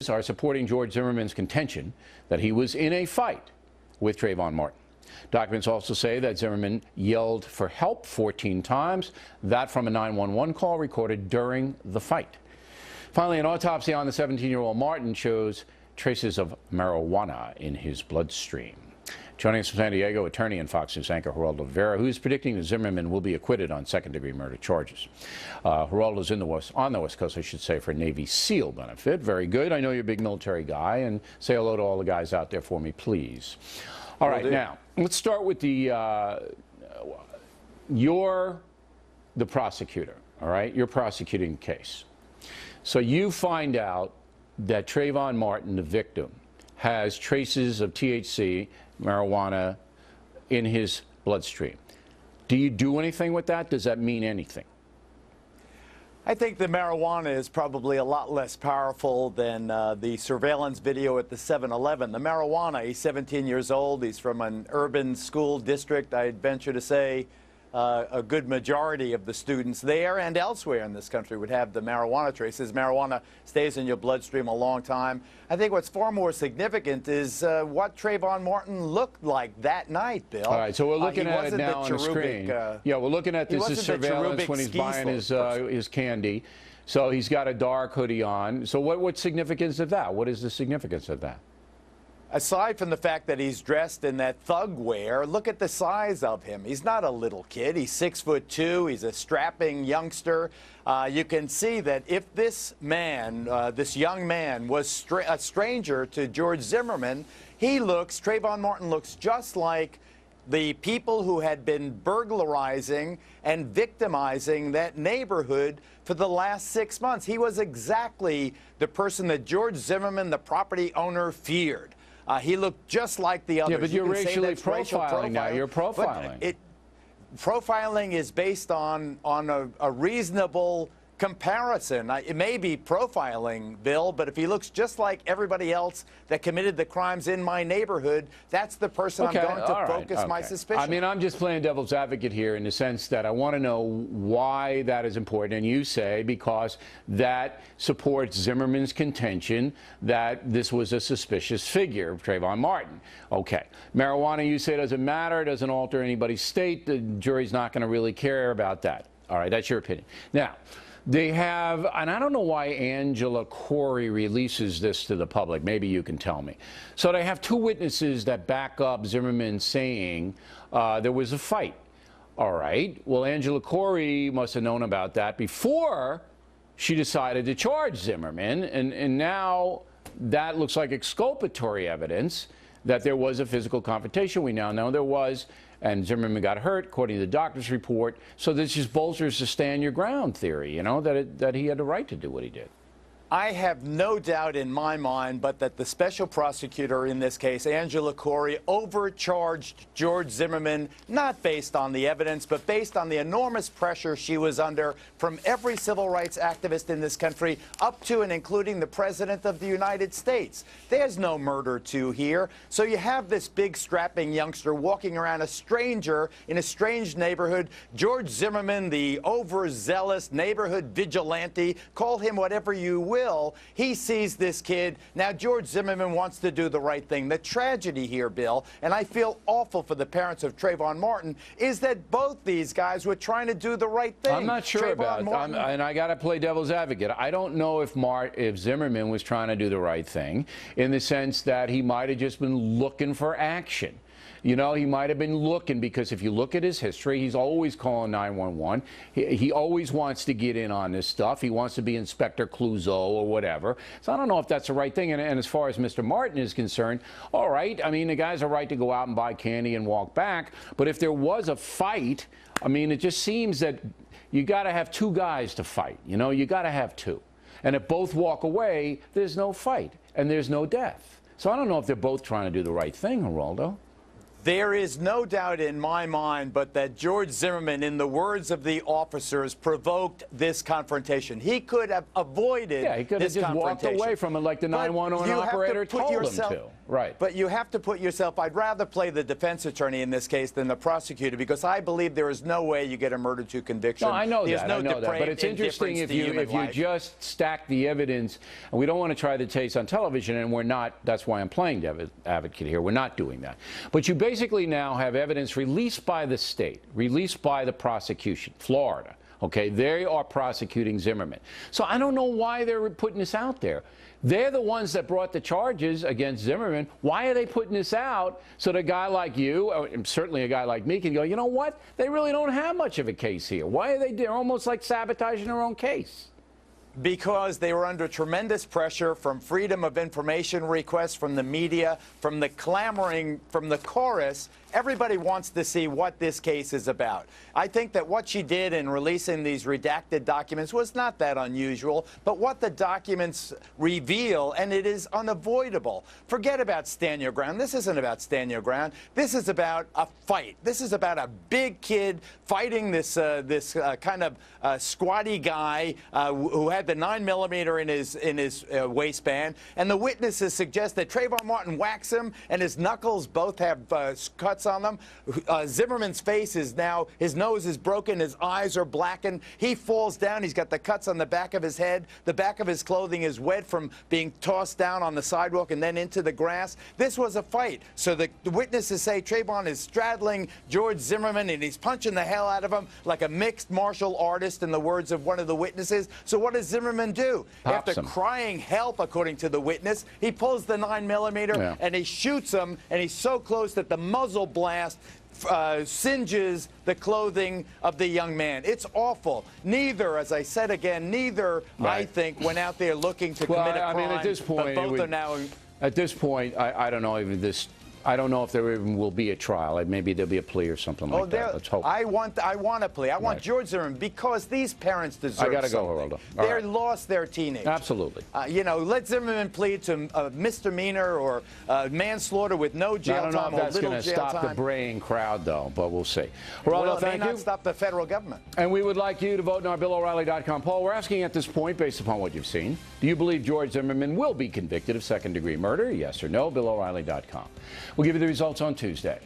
are supporting George Zimmerman's contention that he was in a fight with Trayvon Martin. Documents also say that Zimmerman yelled for help 14 times, that from a 911 call recorded during the fight. Finally, an autopsy on the 17-year-old Martin shows traces of marijuana in his bloodstream. Joining us from San Diego, attorney and Fox News anchor Geraldo Rivera, who is predicting that Zimmerman will be acquitted on second-degree murder charges. Geraldo's on the West Coast, I should say, for Navy SEAL benefit. Very good. I know you're a big military guy, and say hello to all the guys out there for me, please. All right, now, let's start with you're the prosecutor, all right? You're prosecuting the case. So you find out that Trayvon Martin, the victim, has traces of THC, marijuana, in his bloodstream. Do you do anything with that? Does that mean anything? I think the marijuana is probably a lot less powerful than the surveillance video at the 7-Eleven. The marijuana, he's 17 years old. He's from an urban school district. I'd venture to say a good majority of the students there and elsewhere in this country would have the marijuana traces. Marijuana stays in your bloodstream a long time. I think what's far more significant is what Trayvon Martin looked like that night, Bill. All right, so we're looking at it now on the screen. Yeah, we're looking at this is surveillance when he's buying his candy. So he's got a dark hoodie on. So what significance of that? What is the significance of that? Aside from the fact that he's dressed in that thug wear, look at the size of him. He's not a little kid. He's 6'2". He's a strapping youngster. You can see that if this man, this young man, was a stranger to George Zimmerman, Trayvon Martin looks just like the people who had been burglarizing and victimizing that neighborhood for the last 6 months. He was exactly the person that George Zimmerman, the property owner, feared. He looked just like the others. Yeah, but you're racially profiling now. You're profiling. Profiling is based on a reasonable comparison. It may be profiling, Bill, but if he looks just like everybody else that committed the crimes in my neighborhood, that's the person I'm going to focus my suspicion. I mean, I'm just playing devil's advocate here in the sense that I want to know why that is important. And you say because that supports Zimmerman's contention that this was a suspicious figure, Trayvon Martin. Okay. Marijuana, you say, doesn't matter, doesn't alter anybody's state. The jury's not going to really care about that. All right, that's your opinion. Now, they have, and I don't know why Angela Corey releases this to the public. Maybe you can tell me. So they have two witnesses that back up Zimmerman saying there was a fight. All right. Well, Angela Corey must have known about that before she decided to charge Zimmerman. And now that looks like exculpatory evidence that there was a physical confrontation. We now know there was. And Zimmerman got hurt, according to the doctor's report. So this just bolsters the stand your ground theory, you know, that he had the right to do what he did. I have no doubt in my mind but that the special prosecutor in this case, Angela Corey, overcharged George Zimmerman, not based on the evidence, but based on the enormous pressure she was under from every civil rights activist in this country, up to and including the President of the United States. There's no murder here. So you have this big strapping youngster walking around, a stranger in a strange neighborhood. George Zimmerman, the overzealous neighborhood vigilante, call him whatever you will. He sees this kid. Now, George Zimmerman wants to do the right thing. The tragedy here, Bill, and I feel awful for the parents of Trayvon Martin, is that both these guys were trying to do the right thing. I'm not sure about it. And I got to play devil's advocate. I don't know if Zimmerman was trying to do the right thing in the sense that he might have just been looking for action. You know, he might have been looking, because if you look at his history, he's always calling 911. He always wants to get in on this stuff. He wants to be Inspector Clouseau or whatever. So I don't know if that's the right thing. And as far as Mr. Martin is concerned, all right, I mean, the guy's a right to go out and buy candy and walk back. But if there was a fight, I mean, it just seems that you got to have two guys to fight. You know, you got to have two. And if both walk away, there's no fight and there's no death. So I don't know if they're both trying to do the right thing, Geraldo. There is no doubt in my mind but that George Zimmerman, in the words of the officers, provoked this confrontation. He could have avoided this confrontation. Yeah, he could have just walked away from it like the 911 operator told him to. right. But you have to put yourself, I'd rather play the defense attorney in this case than the prosecutor, because I believe there is no way you get a murder to conviction. No, I know There's that. no I know that. But it's interesting if you just stack the evidence, and we don't want to try the case on television, and we're not. That's why I'm playing devil's advocate here. We're not doing that. But you basically now have evidence released by the state, released by the prosecution, Florida. Okay, they are prosecuting Zimmerman. So I don't know why they're putting this out there. They're the ones that brought the charges against Zimmerman. Why are they putting this out so that a guy like you, or certainly a guy like me, can go, you know what? They really don't have much of a case here. Why are they're almost like sabotaging their own case? Because they were under tremendous pressure from freedom of information requests from the media, from the clamoring, from the chorus. Everybody wants to see what this case is about. I think that what she did in releasing these redacted documents was not that unusual, but what the documents reveal, and it is unavoidable. Forget about stand your ground. This isn't about stand your ground. This is about a fight. This is about a big kid fighting this kind of squatty guy who had the 9mm in his waistband, and the witnesses suggest that Trayvon Martin whacks him, and his knuckles both have cuts on them. Zimmerman's face is now, his nose is broken, his eyes are blackened. He falls down. He's got the cuts on the back of his head. The back of his clothing is wet from being tossed down on the sidewalk and then into the grass. This was a fight. So the witnesses say Trayvon is straddling George Zimmerman, and he's punching the hell out of him like a mixed martial artist, in the words of one of the witnesses. So what does Zimmerman do? Pops After him. crying help, according to the witness, he pulls the 9mm and he shoots him, and he's so close that the muzzle blast singes the clothing of the young man. It's awful. Neither, as I said again, neither, I think, went out there looking to commit a crime. I mean, at this point, but both are now. At this point, I don't know even this. I don't know if there even will be a trial. Maybe there'll be a plea or something like that. Let's hope. I want a plea. I want George Zimmerman, because these parents deserve I gotta go, something. Geraldo. They lost their teenager. Absolutely. You know, let Zimmerman plead to a misdemeanor or manslaughter with no jail time or little jail time. I don't know if that's going to stop the braying crowd, though, but we'll see. Geraldo, Well, it may thank not you. stop the federal government. And we would like you to vote in our BillO'Reilly.com poll. We're asking at this point, based upon what you've seen, do you believe George Zimmerman will be convicted of second-degree murder? Yes or no? BillO'Reilly.com. We'll give you the results on Tuesday.